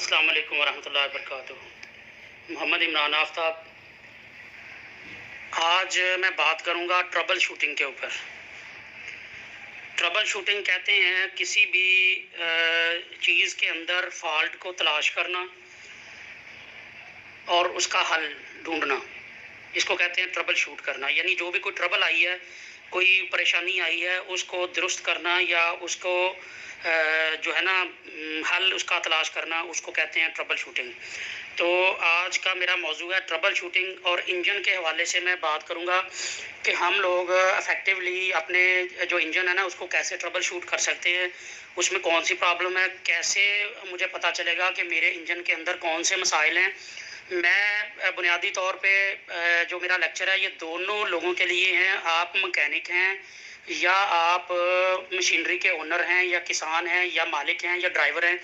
अस्सलाम वालेकुम वरहमतुल्लाहि वबरकातुहू। मोहम्मद इमरान आफ्ताब। आज मैं बात करूंगा ट्रबल शूटिंग के ऊपर। ट्रबल शूटिंग कहते हैं किसी भी चीज़ के अंदर फॉल्ट को तलाश करना और उसका हल ढूंढना, इसको कहते हैं ट्रबल शूट करना। यानी जो भी कोई ट्रबल आई है, कोई परेशानी आई है, उसको दुरुस्त करना या उसको जो है ना हल उसका तलाश करना, उसको कहते हैं ट्रबल शूटिंग। तो आज का मेरा मौजू है ट्रबल शूटिंग, और इंजन के हवाले से मैं बात करूंगा कि हम लोग इफ़ेक्टिवली अपने जो इंजन है ना उसको कैसे ट्रबल शूट कर सकते हैं, उसमें कौन सी प्रॉब्लम है, कैसे मुझे पता चलेगा कि मेरे इंजन के अंदर कौन से मसाइल हैं। मैं बुनियादी तौर पे जो मेरा लेक्चर है ये दोनों लोगों के लिए हैं। आप मैकेनिक हैं या आप मशीनरी के ओनर हैं या किसान हैं या मालिक हैं या ड्राइवर हैं,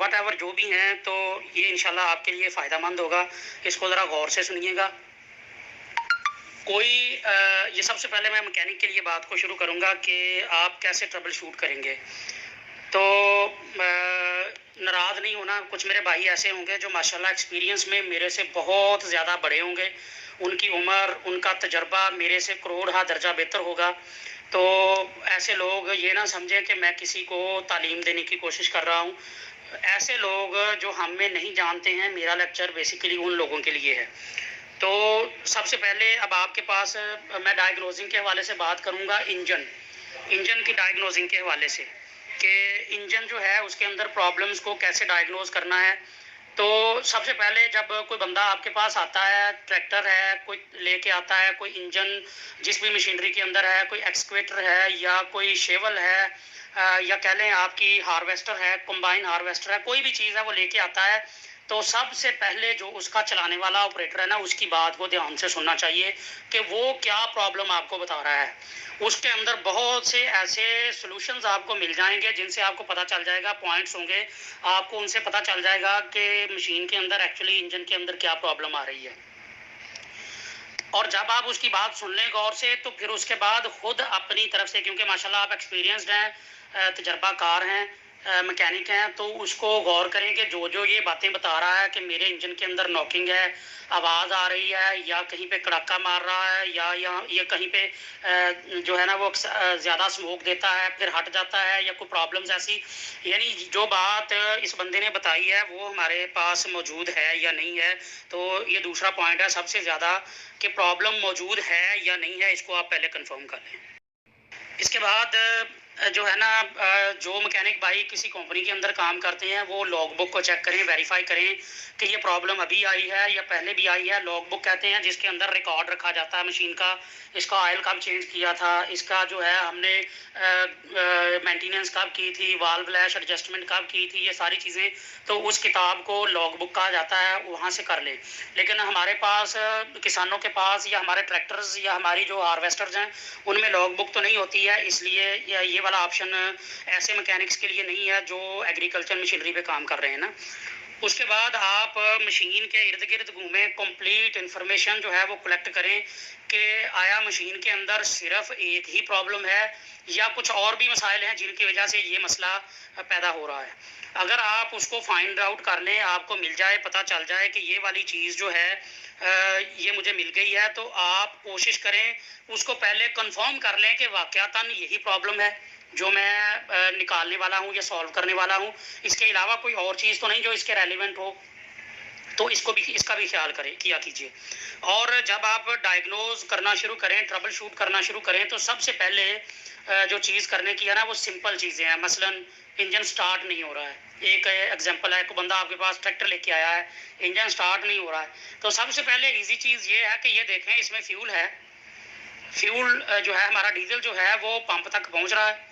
वट एवर जो भी हैं, तो ये इंशाल्लाह आपके लिए फ़ायदेमंद होगा। इसको ज़रा गौर से सुनिएगा। कोई ये सबसे पहले मैं मैकेनिक के लिए बात को शुरू करूँगा कि आप कैसे ट्रबल शूट करेंगे। तो नाराज़ नहीं होना, कुछ मेरे भाई ऐसे होंगे जो माशाल्लाह एक्सपीरियंस में मेरे से बहुत ज़्यादा बड़े होंगे, उनकी उम्र, उनका तजर्बा मेरे से करोड़ हा दर्जा बेहतर होगा। तो ऐसे लोग ये ना समझें कि मैं किसी को तालीम देने की कोशिश कर रहा हूँ। ऐसे लोग जो हम में नहीं जानते हैं, मेरा लेक्चर बेसिकली उन लोगों के लिए है। तो सबसे पहले अब आपके पास मैं डायग्नोजिंग के हवाले से बात करूँगा। इंजन की डायग्नोजिंग के हवाले से कि इंजन जो है उसके अंदर प्रॉब्लम्स को कैसे डायग्नोज करना है। तो सबसे पहले जब कोई बंदा आपके पास आता है, ट्रैक्टर है कोई लेके आता है, कोई इंजन जिस भी मशीनरी के अंदर है, कोई एक्सकवेटर है या कोई शेवल है, या कह लें आपकी हार्वेस्टर है, कंबाइन हार्वेस्टर है, कोई भी चीज़ है वो लेके आता है, तो सबसे पहले जो उसका चलाने वाला ऑपरेटर है ना उसकी बात को ध्यान से सुनना चाहिए कि वो क्या प्रॉब्लम आपको बता रहा है। उसके अंदर बहुत से ऐसे सॉल्यूशंस आपको मिल जाएंगे जिनसे आपको पता चल जाएगा, पॉइंट्स होंगे, आपको उनसे पता चल जाएगा कि मशीन के अंदर एक्चुअली इंजन के अंदर क्या प्रॉब्लम आ रही है। और जब आप उसकी बात सुन लें गौर से, तो फिर उसके बाद खुद अपनी तरफ से, क्योंकि माशाल्लाह आप एक्सपीरियंस्ड हैं, तजर्बाकार हैं, मैकेनिक हैं, तो उसको गौर करें कि जो जो ये बातें बता रहा है कि मेरे इंजन के अंदर नॉकिंग है, आवाज़ आ रही है, या कहीं पे कड़ाका मार रहा है, या ये कहीं पे जो है ना वो ज़्यादा स्मोक देता है फिर हट जाता है, या कोई प्रॉब्लम्स ऐसी, यानी जो बात इस बंदे ने बताई है वो हमारे पास मौजूद है या नहीं है। तो ये दूसरा पॉइंट है सबसे ज़्यादा कि प्रॉब्लम मौजूद है या नहीं है, इसको आप पहले कंफर्म कर लें। इसके बाद जो है ना जो मैकेनिक भाई किसी कंपनी के अंदर काम करते हैं वो लॉग बुक को चेक करें, वेरीफाई करें कि ये प्रॉब्लम अभी आई है या पहले भी आई है। लॉग बुक कहते हैं जिसके अंदर रिकॉर्ड रखा जाता है मशीन का, इसका ऑयल कब चेंज किया था, इसका जो है हमने मेंटेनेंस कब की थी, वाल्व लैश एडजस्टमेंट कब की थी, ये सारी चीज़ें तो उस किताब को लॉग बुक कहा जाता है, वहाँ से कर ले। लेकिन हमारे पास किसानों के पास या हमारे ट्रैक्टर्स या हमारी जो हार्वेस्टर्स हैं उनमें लॉग बुक तो नहीं होती है, इसलिए ये वाला ऑप्शन ऐसे मैकेनिक्स के लिए नहीं है जो एग्रीकल्चर मशीनरी पे काम कर रहे हैं ना। उसके बाद आप मशीन के इर्द गिर्द घूमें, कंप्लीट इन्फॉर्मेशन जो है वो कलेक्ट करें कि आया मशीन के अंदर सिर्फ एक ही प्रॉब्लम है या कुछ और भी मसाइल हैं जिनकी वजह से ये मसला पैदा हो रहा है। अगर आप उसको फाइंड आउट कर लें, आपको मिल जाए, पता चल जाए कि ये वाली चीज़ जो है ये मुझे मिल गई है, तो आप कोशिश करें उसको पहले कंफर्म कर लें कि वाकयातन यही प्रॉब्लम है जो मैं निकालने वाला हूँ या सॉल्व करने वाला हूँ, इसके अलावा कोई और चीज़ तो नहीं जो इसके रेलिवेंट हो। तो इसका भी ख्याल करें, किया कीजिए। और जब आप डायग्नोज करना शुरू करें, ट्रबल शूट करना शुरू करें, तो सबसे पहले जो चीज़ करने की है ना वो सिंपल चीज़ें हैं। मसलन इंजन स्टार्ट नहीं हो रहा है, एक एग्जांपल है, कोई बंदा आपके पास ट्रैक्टर लेके आया है, इंजन स्टार्ट नहीं हो रहा है, तो सबसे पहले इजी चीज़ ये है कि ये देखें इसमें फ्यूल है, फ्यूल जो है हमारा डीजल जो है वो पंप तक पहुँच रहा है,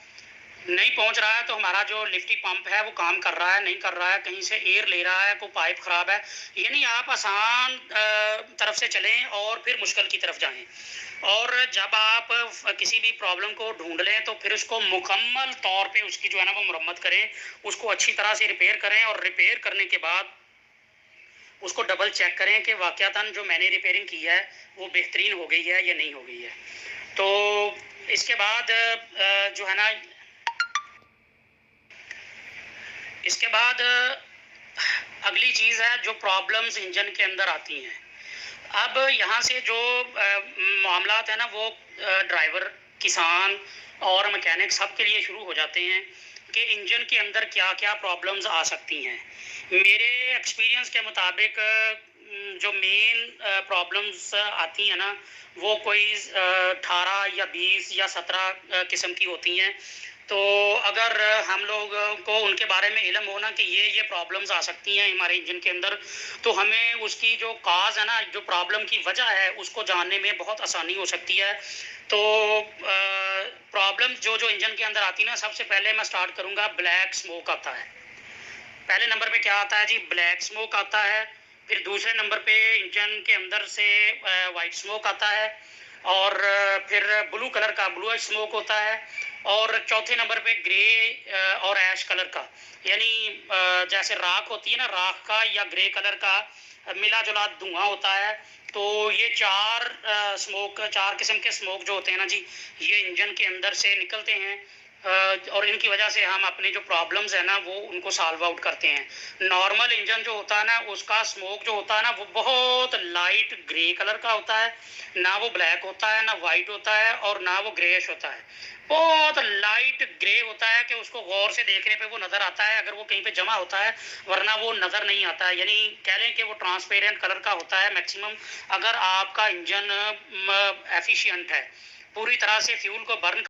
नहीं पहुंच रहा है तो हमारा जो लिफ्टी पंप है वो काम कर रहा है, नहीं कर रहा है, कहीं से एयर ले रहा है, कोई पाइप खराब है। यानी आप आसान तरफ से चलें और फिर मुश्किल की तरफ जाएं। और जब आप किसी भी प्रॉब्लम को ढूंढ लें तो फिर उसको मुकम्मल तौर पे उसकी जो है ना वो मरम्मत करें, उसको अच्छी तरह से रिपेयर करें, और रिपेयर करने के बाद उसको डबल चेक करें कि वाकयातन जो मैंने रिपेयरिंग की है वो बेहतरीन हो गई है या नहीं हो गई है। तो इसके बाद जो है ना इसके बाद अगली चीज़ है जो प्रॉब्लम्स इंजन के अंदर आती हैं। अब यहाँ से जो मामलात है ना वो ड्राइवर, किसान और मैकेनिक सब के लिए शुरू हो जाते हैं कि इंजन के अंदर क्या क्या प्रॉब्लम्स आ सकती हैं। मेरे एक्सपीरियंस के मुताबिक जो मेन प्रॉब्लम्स आती हैं ना वो कोई 18 या 20 या 17 किस्म की होती हैं। तो अगर हम लोग को उनके बारे में इल्म हो ना कि ये प्रॉब्लम्स आ सकती हैं हमारे इंजन के अंदर, तो हमें उसकी जो काज है ना, जो प्रॉब्लम की वजह है, उसको जानने में बहुत आसानी हो सकती है। तो प्रॉब्लम जो जो इंजन के अंदर आती है ना, सबसे पहले मैं स्टार्ट करूँगा, ब्लैक स्मोक आता है। पहले नंबर पे क्या आता है जी? ब्लैक स्मोक आता है। फिर दूसरे नंबर पे इंजन के अंदर से वाइट स्मोक आता है। और फिर ब्लू कलर का ब्लू स्मोक होता है। और चौथे नंबर पे ग्रे और ऐश कलर का, यानी जैसे राख होती है ना, राख का या ग्रे कलर का मिला जुला धुआं होता है। तो ये चार किस्म के स्मोक जो होते हैं ना जी, ये इंजन के अंदर से निकलते हैं। और इनकी वजह से हम अपने जो प्रॉब्लम्स है ना वो उनको सॉल्व आउट करते हैं। नॉर्मल इंजन जो होता है ना, उसका स्मोक जो होता है ना वो बहुत लाइट ग्रे कलर का होता है, ना वो ब्लैक होता है, ना वाइट होता है, और ना वो ग्रेइश होता है। बहुत लाइट ग्रे होता है कि उसको गौर से देखने पे वो नज़र आता है अगर वो कहीं पे जमा होता है, वरना वो नज़र नहीं आता है। यानी कह लें कि वो ट्रांसपेरेंट कलर का होता है मैक्सिमम। अगर आपका इंजन एफिशिएंट है, पूरी तरह से फ्यूल को बर्न